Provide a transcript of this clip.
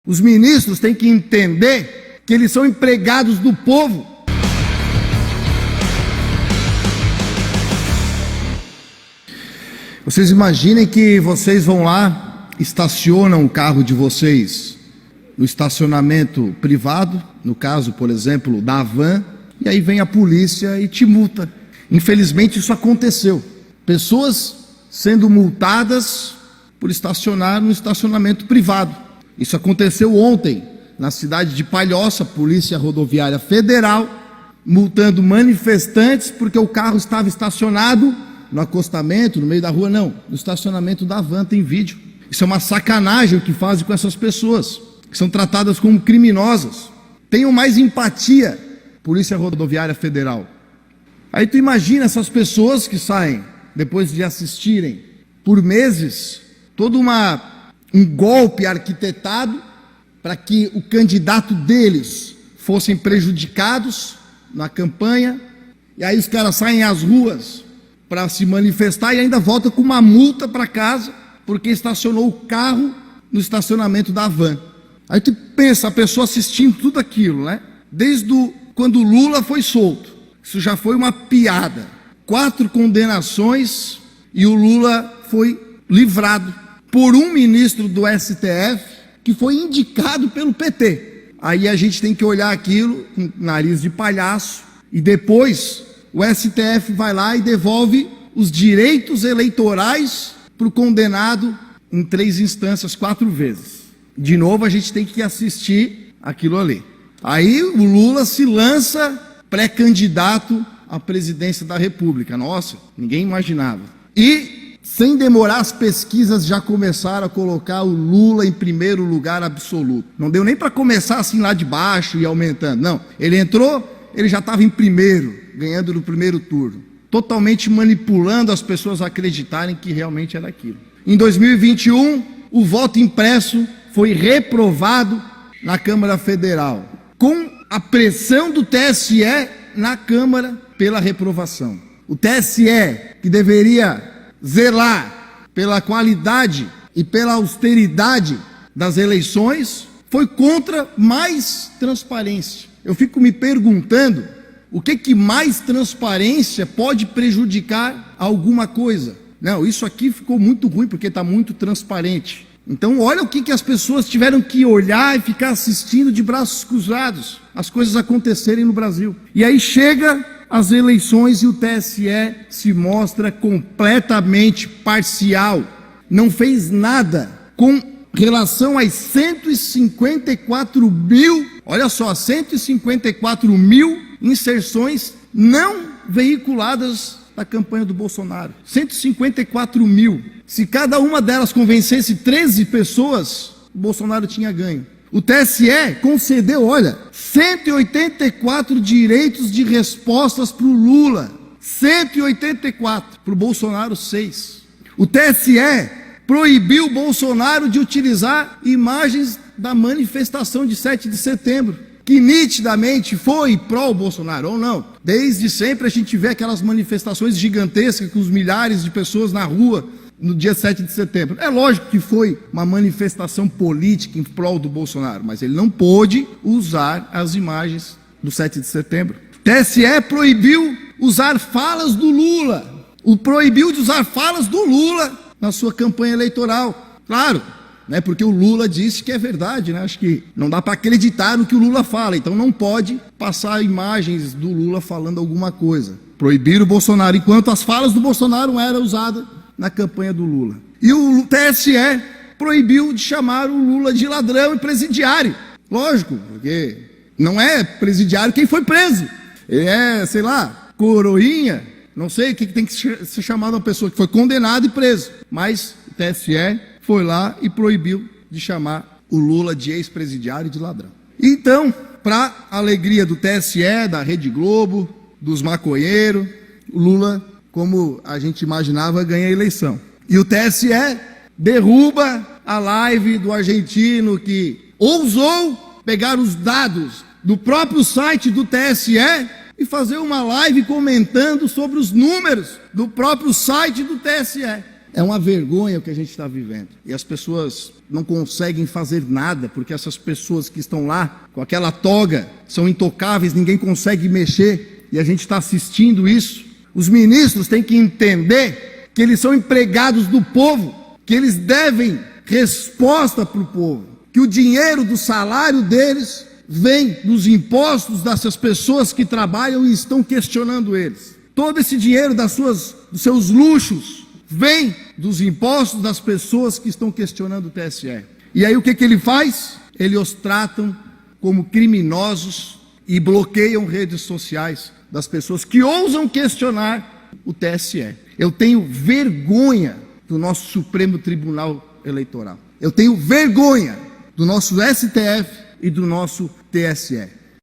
Os ministros têm que entender que eles são empregados do povo. Vocês imaginem que vocês vão lá, estacionam o carro de vocês no estacionamento privado, no caso, por exemplo, da Havan, e aí vem a polícia e te multa. Infelizmente isso aconteceu. Pessoas sendo multadas por estacionar no estacionamento privado. Isso aconteceu ontem, na cidade de Palhoça, Polícia Rodoviária Federal, multando manifestantes porque o carro estava estacionado no acostamento, no meio da rua, não, no estacionamento da Havan, tem vídeo. Isso é uma sacanagem o que fazem com essas pessoas, que são tratadas como criminosas. Tenham mais empatia, Polícia Rodoviária Federal. Aí tu imagina essas pessoas que saem, depois de assistirem por meses, todo um golpe arquitetado para que o candidato deles fossem prejudicados na campanha, e aí os caras saem às ruas para se manifestar e ainda volta com uma multa para casa porque estacionou o carro no estacionamento da Havan. Aí tu pensa, a pessoa assistindo tudo aquilo, né? Desde quando o Lula foi solto, isso já foi uma piada. 4 condenações e o Lula foi livrado por um ministro do STF que foi indicado pelo PT. Aí a gente tem que olhar aquilo com nariz de palhaço e depois o STF vai lá e devolve os direitos eleitorais para o condenado em 3 instâncias, 4 vezes. De novo a gente tem que assistir aquilo ali. Aí o Lula se lança pré-candidato à presidência da República. Nossa, ninguém imaginava. E, sem demorar, as pesquisas já começaram a colocar o Lula em primeiro lugar absoluto. Não deu nem para começar assim lá de baixo e aumentando. Não, ele entrou, ele já estava em primeiro, ganhando no primeiro turno. Totalmente manipulando as pessoas a acreditarem que realmente era aquilo. Em 2021, o voto impresso foi reprovado na Câmara Federal, com a pressão do TSE na Câmara pela reprovação. O TSE, que deveria zelar pela qualidade e pela austeridade das eleições, foi contra mais transparência. Eu fico me perguntando o que mais transparência pode prejudicar alguma coisa. Não, isso aqui ficou muito ruim porque está muito transparente. Então olha o que as pessoas tiveram que olhar e ficar assistindo de braços cruzados as coisas acontecerem no Brasil. E aí chega as eleições e o TSE se mostra completamente parcial. Não fez nada com relação às 154 mil, olha só, 154 mil inserções não veiculadas da campanha do Bolsonaro. 154 mil. Se cada uma delas convencesse 13 pessoas, o Bolsonaro tinha ganho. O TSE concedeu, olha, 184 direitos de respostas para o Lula. 184. Para o Bolsonaro, 6. O TSE proibiu o Bolsonaro de utilizar imagens da manifestação de 7 de setembro, que nitidamente foi pró-Bolsonaro, ou não. Desde sempre a gente vê aquelas manifestações gigantescas com os milhares de pessoas na rua no dia 7 de setembro. É lógico que foi uma manifestação política em prol do Bolsonaro, mas ele não pôde usar as imagens do 7 de setembro. TSE proibiu usar falas do Lula. Proibiu de usar falas do Lula na sua campanha eleitoral. Claro, né, porque o Lula disse que é verdade, né? Acho que não dá para acreditar no que o Lula fala, então não pode passar imagens do Lula falando alguma coisa. Proibiram o Bolsonaro, enquanto as falas do Bolsonaro eram usadas na campanha do Lula. E o TSE proibiu de chamar o Lula de ladrão e presidiário. Lógico, porque não é presidiário quem foi preso. Ele é, sei lá, coroinha, não sei o que tem que ser chamado uma pessoa que foi condenada e preso. Mas o TSE foi lá e proibiu de chamar o Lula de ex-presidiário e de ladrão. Então, para alegria do TSE, da Rede Globo, dos maconheiros, o Lula, como a gente imaginava, ganha a eleição. E o TSE derruba a live do argentino que ousou pegar os dados do próprio site do TSE e fazer uma live comentando sobre os números do próprio site do TSE. É uma vergonha o que a gente está vivendo. E as pessoas não conseguem fazer nada, porque essas pessoas que estão lá, com aquela toga, são intocáveis, ninguém consegue mexer, e a gente está assistindo isso. Os ministros têm que entender que eles são empregados do povo, que eles devem resposta para o povo, que o dinheiro do salário deles vem dos impostos dessas pessoas que trabalham e estão questionando eles. Todo esse dinheiro dos seus luxos vem dos impostos das pessoas que estão questionando o TSE. E aí o que ele faz? Eles os tratam como criminosos e bloqueiam redes sociais das pessoas que ousam questionar o TSE. Eu tenho vergonha do nosso Supremo Tribunal Eleitoral. Eu tenho vergonha do nosso STF e do nosso TSE.